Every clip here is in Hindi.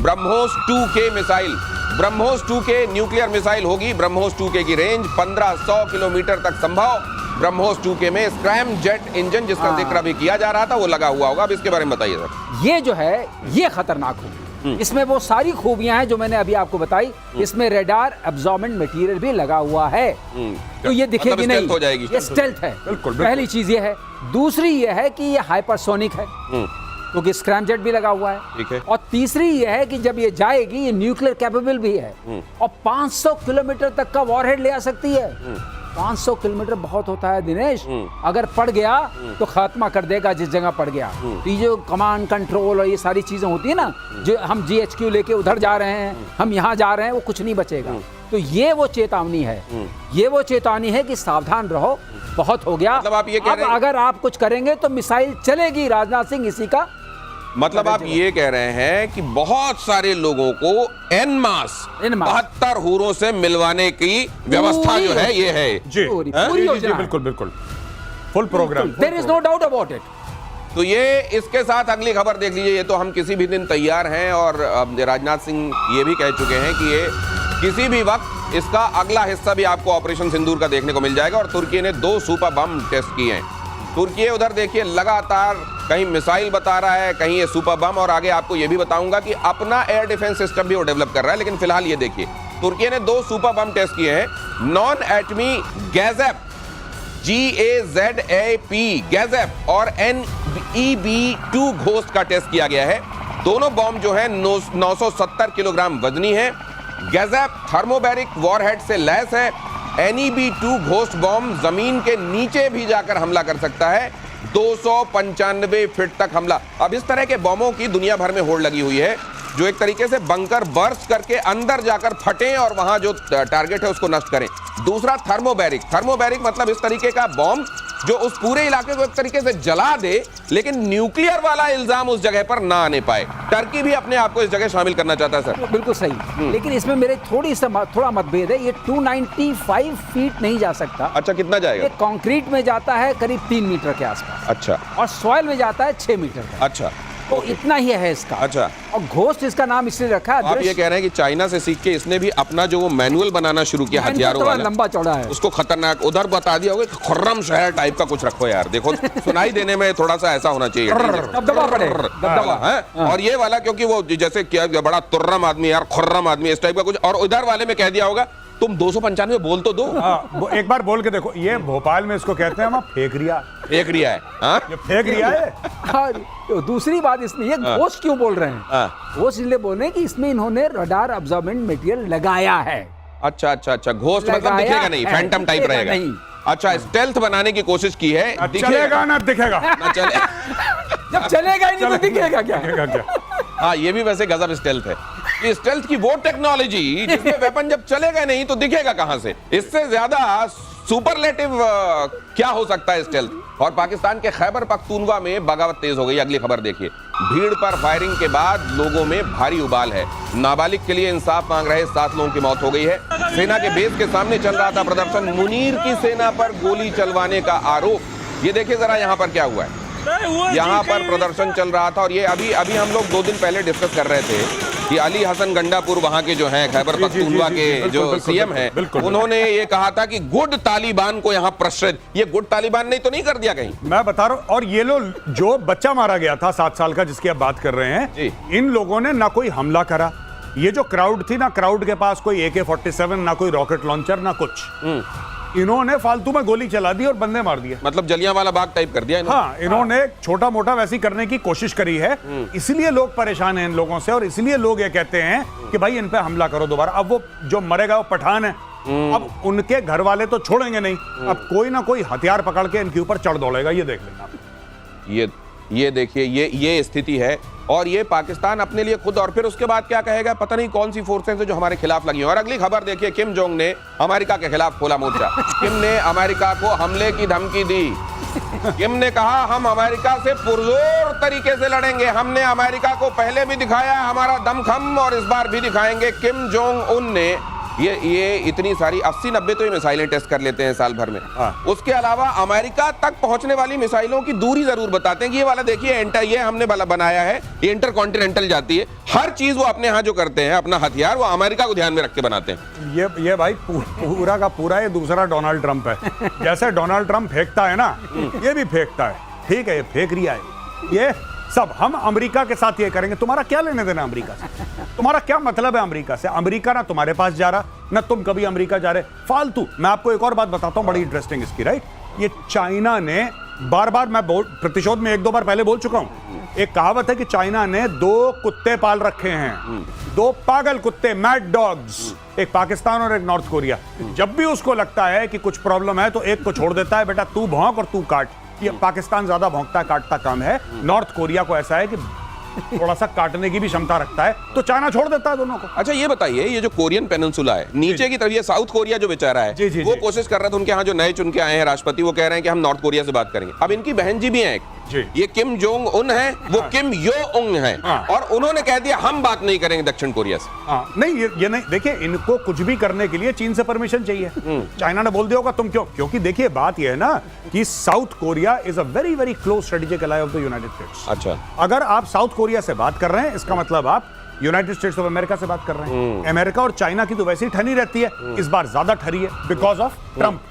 BrahMos 2K missile, BrahMos 2K nuclear missile होगी। ब्रह्मोस 2K की रेंज 1500 किलोमीटर तक संभव। ब्रह्मोस 2K में स्क्रैम जेट इंजन जिसका जिक्र भी किया जा रहा था वो लगा हुआ होगा। अब इसके बारे में बताइए सर। ये जो है ये खतरनाक होगी। इसमें वो सारी खूबियां हैं जो मैंने अभी आपको बताई। इसमें रेडार एब्जॉर्बेंट मटेरियल भी लगा हुआ है, तो ये दिखेगी मतलब नहीं, हो जाएगी। ये स्टेल्थ है। बिल्कुल। पहली चीज ये है। दूसरी ये है कि ये हाइपरसोनिक है क्योंकि स्क्रैम जेट भी लगा हुआ है। ठीक है। और तीसरी ये है कि जब ये जाएगी ये न्यूक्लियर कैपेबल भी है और 500 किलोमीटर तक का वॉरहेड ले आ सकती है। 500 किलोमीटर बहुत होता है दिनेश। अगर पड़ गया तो खात्मा कर देगा जिस जगह पड़ गया। तो ये जो कमांड कंट्रोल और ये सारी चीजें होती है ना, जो हम GHQ लेके उधर जा रहे हैं, हम यहाँ जा रहे हैं, वो कुछ नहीं बचेगा। तो ये वो चेतावनी है, ये वो चेतावनी है कि सावधान रहो, बहुत हो गया। मतलब आप ये कह रहे हैं, अगर आप कुछ करेंगे तो मिसाइल चलेगी। राजनाथ सिंह इसी का मतलब आप ये कह रहे हैं कि बहुत सारे लोगों को एन मास 72 हूरों से मिलवाने की व्यवस्था जो है ये है जी, पूरी बिल्कुल बिल्कुल full programme. There is no doubt about it. तो ये इसके साथ अगली खबर देख लीजिए। ये तो हम किसी भी दिन तैयार हैं और राजनाथ सिंह ये भी कह चुके हैं कि ये किसी भी वक्त इसका अगला हिस्सा भी आपको ऑपरेशन सिंदूर का देखने को मिल जाएगा। और तुर्की ने 2 सुपर बम टेस्ट किए हैं। तुर्की उधर देखिए लगातार कहीं मिसाइल बता रहा है, कहीं ये सुपर बम, और आगे आपको ये भी बताऊंगा कि अपना एयर डिफेंस सिस्टम भी वो डेवलप कर रहा है। लेकिन फिलहाल ये देखिए, तुर्की ने 2 सुपर बम टेस्ट किए हैं। नॉन एटमी गैजेप GAZAP गैजेप और NEB-2 घोस्ट का टेस्ट किया गया है। दोनों बम जो है 970 किलोग्राम वजनी है। गैजेप थर्मोबैरिक वॉरहेड से लैस है। NEB-2 घोस्ट बॉम्ब जमीन के नीचे भी जाकर हमला कर सकता है, 295 फीट तक हमला। अब इस तरह के बमों की दुनिया भर में होड़ लगी हुई है जो एक तरीके से बंकर बर्स्ट करके अंदर जाकर फटें और वहां जो टारगेट है उसको नष्ट करें। दूसरा थर्मोबैरिक मतलब इस तरीके का बॉम्ब जो उस पूरे इलाके को एक तरीके से जला दे लेकिन न्यूक्लियर वाला इल्जाम उस जगह पर ना आने पाए। टर्की भी अपने आप को इस जगह शामिल करना चाहता है सर। बिल्कुल सही, लेकिन इसमें मेरे थोड़ा मतभेद है। ये 295 फीट नहीं जा सकता। अच्छा, कितना जाएगा? ये कंक्रीट में जाता है करीब 3 मीटर के आसपास। अच्छा। और सॉइल में जाता है 6 मीटर का। अच्छा, तो इतना ही है इसका। अच्छा। और घोस्ट इसका नाम इसलिए रखा है। आप ये कह रहे हैं कि चाइना से सीख के इसने भी अपना जो वो मैनुअल बनाना शुरू किया हथियारों वाला, लंबा चौड़ा है, उसको खतरनाक उधर बता दिया होगा कि खुर्रम शहर टाइप का कुछ रखो यार। देखो सुनाई देने में थोड़ा सा ऐसा होना चाहिए, दबदबा पड़े, दबदबा है। और ये वाला क्योंकि वो जैसे क्या बड़ा तुर्रम आदमी यार, खुर्रम आदमी, इस टाइप का कुछ। और उधर वाले में कह दिया होगा तुम 295 बोल तो दो। एक बार बोल के देखो। ये भोपाल में इसको कहते हैं हम फेंक रिया है। ये फेंक रिया है। तो दूसरी बात इसमें ये घोस्ट क्यों बोल रहे हैं? घोस्ट इसलिए बोल रहे हैं कि इसमें इन्होंने रडार अब्जॉर्बेंट मटेरियल लगाया है। अच्छा, घोस्ट मतलब दिखेगा नहीं, फैंटम टाइप रहेगा। अच्छा, स्टेल्थ बनाने की कोशिश की है। दिखेगा ना दिखेगा ना चले। जब चलेगा ही नहीं तो दिखेगा क्या? हाँ, ये भी वैसे गजब स्टेल्थ है। ये स्टेल्थ की वो टेक्नोलॉजी जिसमें वेपन जब चलेगा नहीं तो दिखेगा कहां से। इससे ज्यादा सुपरलेटिव क्या हो सकता है स्टेल्थ। और पाकिस्तान के खैबर पख्तूनवा में बगावत तेज हो गई। अगली खबर देखिए। भीड़ पर फायरिंग के बाद लोगों में भारी उबाल है। नाबालिग के लिए इंसाफ मांग रहे 7 लोगों की मौत हो गई है। सेना के बेस के सामने चल रहा था प्रदर्शन। मुनीर की सेना पर गोली चलवाने का आरोप। ये देखिए जरा यहाँ पर क्या हुआ है। यहाँ पर प्रदर्शन चल रहा था और ये अभी हम लोग 2 दिन पहले डिस्कस कर रहे थे कि अली हसन गंडापुर वहां के जो हैं खैबर पख्तूनवा के जो सीएम हैं, उन्होंने ये कहा था कि गुड तालिबान को यहाँ प्रश्रित। ये गुड तालिबान ने तो नहीं कर दिया कहीं? मैं बता रहा हूँ। और ये लोग जो बच्चा मारा गया था 7 साल का जिसकी आप बात कर रहे हैं, इन लोगों ने ना कोई हमला करा। ये जो क्राउड थी ना, क्राउड के पास कोई AK-47 ना कोई रॉकेट लॉन्चर ना कुछ। इन्होंने फालतू में गोली चला दी और बंदे मार दिए। मतलब जलियांवाला बाग टाइप कर दिया इन्होंने। हाँ, इन्होंने छोटा मोटा वैसी करने की कोशिश करी है। इसलिए लोग परेशान हैं इन लोगों से और इसलिए लोग ये कहते हैं कि भाई इन पे हमला करो दोबारा। अब वो जो मरेगा वो पठान है। अब उनके घर वाले तो छोड़ेंगे नहीं। अब कोई ना कोई हथियार पकड़ के इनके ऊपर चढ़ दौड़ेगा। ये देख लेना। ये देखिए, ये स्थिति है। और ये पाकिस्तान अपने लिए खुद, और फिर उसके बाद क्या कहेगा, पता नहीं कौन सी फोर्सें हैं जो हमारे खिलाफ लगी हैं। और अगली खबर देखिए, किम जोंग ने अमेरिका के खिलाफ खोला मोर्चा। किम ने अमेरिका को हमले की धमकी दी। किम ने कहा हम अमेरिका से पुरजोर तरीके से लड़ेंगे। हमने अमेरिका को पहले भी दिखाया हमारा दमखम और इस बार भी दिखाएंगे। किम जोंग उन ने ये इतनी सारी 80-90 तो ये मिसाइलें टेस्ट कर लेते हैं साल भर में। उसके अलावा अमेरिका तक पहुंचने वाली मिसाइलों की दूरी जरूर बताते हैं कि ये वाला देखिए ये हमने बनाया है, ये इंटरकॉन्टिनेंटल जाती है। हर चीज वो अपने यहाँ जो करते हैं, अपना हथियार वो अमेरिका को ध्यान में रख के बनाते हैं। ये भाई पूरा का पूरा ये दूसरा डोनाल्ड ट्रंप है। जैसे डोनाल्ड ट्रंप फेंकता है ना, ये भी फेंकता है। ठीक है, ये फेंक रिया है। ये सब हम अमेरिका के साथ ये करेंगे। तुम्हारा क्या लेने देना अमेरिका से? तुम्हारा क्या मतलब है अमेरिका से? अमेरिका ना तुम्हारे पास जा रहा, ना तुम कभी अमेरिका जा रहे, फालतू। मैं आपको एक और बात बताता हूं, बड़ी इंटरेस्टिंग इसकी, राइट? ये चाइना ने बार बार, मैं प्रतिशोध में 1-2 बार पहले बोल चुका हूं, एक कहावत है कि चाइना ने 2 कुत्ते पाल रखे हैं, 2 पागल कुत्ते, मैड डॉग्स, एक पाकिस्तान और एक नॉर्थ कोरिया। जब भी उसको लगता है कि कुछ प्रॉब्लम है तो एक को छोड़ देता है, बेटा तू भौंक और तू काट। ये पाकिस्तान ज्यादा भौंकता काटता काम है, नॉर्थ कोरिया को ऐसा है कि थोड़ा सा काटने की भी क्षमता रखता है, तो चाइना छोड़ देता है दोनों को। अच्छा ये बताइए, ये जो कोरियन पेनिनसुला है नीचे की तरफ, ये साउथ कोरिया जो बेचारा है, वो कोशिश कर रहा था, उनके यहाँ जो नए चुन के आए हैं राष्ट्रपति, वो कह रहे हैं कि हम नॉर्थ कोरिया से बात करेंगे। अब इनकी बहन जी भी हैं, ये किम जोंग उन है, वो किम यो उंग है, और उन्होंने कह दिया हम बात नहीं करेंगे दक्षिण कोरिया से। नहीं, ये नहीं, देखिए इनको कुछ भी करने के लिए चीन से परमिशन चाहिए। चाइना ने बोल दिया होगा तुम क्यों, क्योंकि देखिए बात यह है ना कि South Korea is a very very close strategic ally of the United States. अच्छा, अगर आप साउथ कोरिया से बात कर रहे हैं, इसका मतलब आप यूनाइटेड स्टेट्स ऑफ अमेरिका से बात कर रहे हैं। अमेरिका और चाइना की तो वैसे ही ठनी रहती है, इस बार ज्यादा ठरी है बिकॉज ऑफ ट्रंप,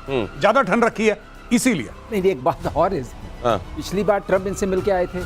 ज्यादा ठन रखी है इसीलिए। नहीं, एक बात और है, पिछली बार ट्रंप इनसे मिलके आए थे,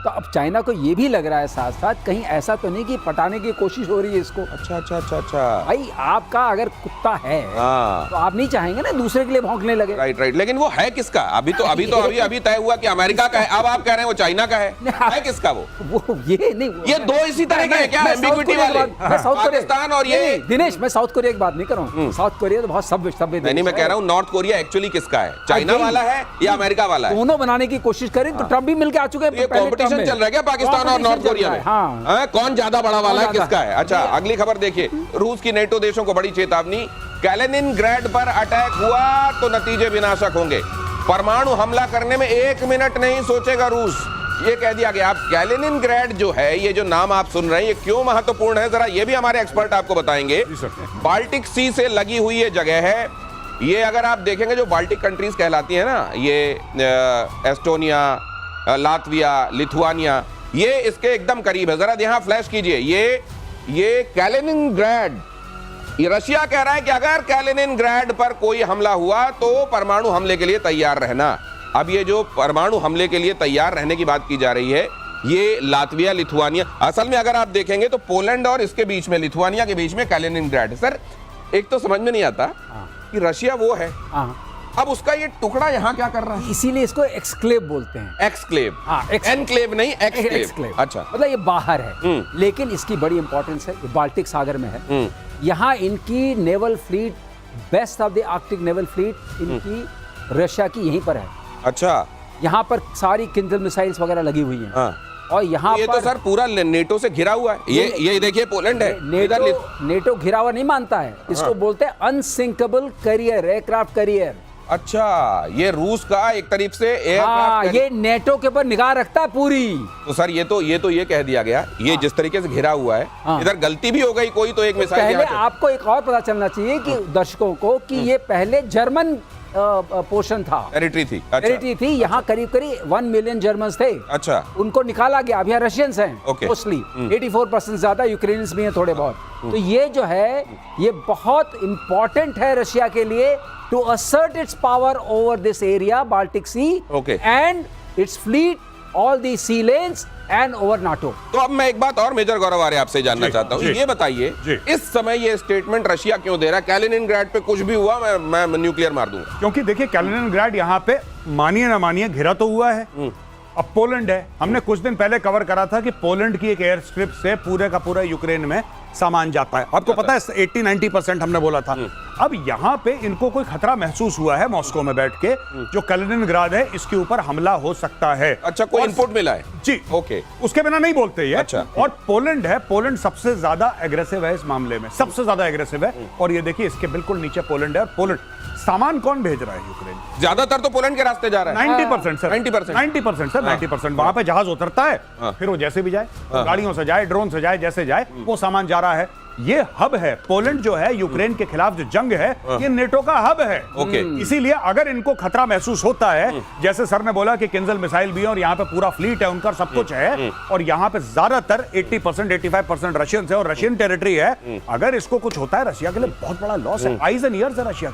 तो अब चाइना को ये भी लग रहा है साथ साथ कहीं ऐसा तो नहीं कि पटाने की कोशिश हो रही है इसको। अच्छा अच्छा अच्छा अच्छा, भाई आपका अगर कुत्ता है तो आप नहीं चाहेंगे ना दूसरे के लिए भौंकने लगे। राइट राइट, लेकिन वो है किसका? अभी तय हुआ कि अमेरिका का है, अब आप कह रहे हैं वो चाइना का है किसका? वो ये नहीं, ये 2 इसी तरह के हैं क्या, एम्बिग्विटी वाले? पाकिस्तान और ये दिनेश, मैं साउथ कोरिया की बात नहीं कर रहा हूँ, साउथ कोरिया तो बहुत सभ्य। नहीं, मैं कह रहा हूँ नॉर्थ कोरिया एक्चुअली किसका है, चाइना वाला है या अमेरिका वाला है? दोनों बनाने की कोशिश करें तो ट्रंप भी मिलके आ चुके हैं। कॉम्पिटिशन चल रहा है क्या पाकिस्तान और नॉर्थ कोरिया में? हाँ। कौन ज्यादा बड़ा वाला है, किसका है? अच्छा, अगली खबर देखिए, रूस की नेटो देशों को बड़ी चेतावनी, कैलिनिनग्राड पर अटैक हुआ तो नतीजे विनाशक होंगे, परमाणु हमला करने में 1 मिनट नहीं सोचेगा रूस, ये कह दिया गया। अब कैलिनिनग्राड जो है, ये जो नाम आप सुन रहे हैं, ये क्यों महत्वपूर्ण है, जरा ये भी हमारे एक्सपर्ट आपको बताएंगे। बाल्टिक सी से लगी हुई ये जगह है, ये अगर आप देखेंगे जो बाल्टिक कंट्रीज कहलाती है ना, ये एस्टोनिया, लातविया, लिथुआनिया, ये इसके एकदम करीब है। जरा यहां फ्लैश कीजिए, ये कैलिनिनग्राड, ये रशिया कह रहा है कि अगर कैलिनिनग्राड पर कोई हमला हुआ तो परमाणु हमले के लिए तैयार रहना। अब ये जो परमाणु हमले के लिए तैयार रहने की बात की जा रही है, ये लातविया, लिथुआनिया, असल में अगर आप देखेंगे तो पोलैंड और इसके बीच में, लिथुआनिया के बीच में कैलिनिनग्राड। सर एक तो समझ में नहीं आता कि रशिया वो है, अब उसका ये टुकड़ा यहाँ क्या कर रहा है? इसीलिए इसको एक्सक्लेव बोलते हैं। एक्सक्लेव, हाँ, एनक्लेव नहीं, एक्सक्लेव। अच्छा, मतलब ये बाहर है, लेकिन इसकी बड़ी इंपॉर्टेंस है, ये बाल्टिक सागर में है। यहाँ इनकी naval fleet, best of the Arctic naval fleet इनकी रशिया की यहीं पर है। अच्छा, यहाँ पर सारी किंजल मिसाइल्स वगैरह लगी हुई हैं। और यहाँ ये पर तो सर पूरा नेटो से घिरा हुआ है। ये देखिए पोलैंड है, नेटो घिरा हुआ नहीं मानता है इसको, बोलते हैं अनसिंकेबल कैरियर, एयरक्राफ्ट कैरियर। अच्छा, ये रूस का एक तरीके से एयरक्राफ्ट, ये नेटो के ऊपर निगाह रखता है पूरी। तो सर ये तो ये कह दिया गया, ये जिस तरीके से घिरा हुआ है, इधर गलती भी हो गई कोई तो एक मिसाइल। पहले आपको एक और पता चलना चाहिए कि दर्शकों को कि ये पहले जर्मन पोर्शन था, टेरिटरी थी। टेरिटरी थी, यहाँ करीब करीब 1 मिलियन जर्मन्स थे। अच्छा, उनको निकाला गया, अब यहाँ रशियंस हैं मोस्टली, 84% ज्यादा, यूक्रेनियंस भी हैं थोड़े बहुत। तो ये जो है ये बहुत इंपॉर्टेंट है रशिया के लिए to assert its power over this area, Baltic Sea, and its fleet, all the sea lanes and over NATO. तो अब मैं एक बात और मेजर गौरव आर्य आपसे जानना चाहता हूँ, ये बताइए इस समय ये स्टेटमेंट रशिया क्यों दे रहा है, कैलिनिनग्राड पे कुछ भी हुआ मैं न्यूक्लियर मार दूंगा? क्योंकि देखिए कैलिनिनग्राड यहाँ पे मानिए ना मानिए घिरा तो हुआ है, अब पोलैंड है। हमने कुछ दिन पहले कवर करा था कि पोलैंड की एक एयर स्ट्रिप से पूरे का पूरा यूक्रेन में सामान जाता है, आपको पता है 80-90% हमने बोला था। अब यहाँ पे इनको कोई खतरा महसूस हुआ है मॉस्को में बैठ के, जो कैलिनिनग्राड है इसके ऊपर हमला हो सकता है। अच्छा, कोई इनपुट मिला है? जी, ओके, उसके बिना नहीं बोलते ये। अच्छा, और पोलैंड है, पोलैंड सबसे ज्यादा एग्रेसिव है इस मामले में, सबसे ज्यादा एग्रेसिव है। और ये देखिए इसके बिल्कुल नीचे पोलैंड है, और पोलैंड सामान कौन भेज रहा है यूक्रेन? ज्यादातर तो पोलैंड के रास्ते जा रहा है। 90% सर, 90% सर, 90%। वहां पे जहाज उतरता है, फिर वो जैसे भी जाए, गाड़ियों से जाए, ड्रोन से जाए, जैसे जाए वो सामान जा रहा है। ये हब है। पोलैंड जो है यूक्रेन के खिलाफ जो जंग है, ये नेटो का हब है। ओके। इसीलिए अगर इनको खतरा महसूस होता है, जैसे सर ने बोला कि किंजल मिसाइल भी है और यहाँ पे पूरा फ्लीट है उनका, सब कुछ है, और यहाँ पे ज्यादातर 80% 85% रशियन है और रशियन टेरिटरी है। अगर इसको कुछ होता है, रशिया के लिए बहुत बड़ा लॉस है। आइज एंड ईयर्स है रशिया।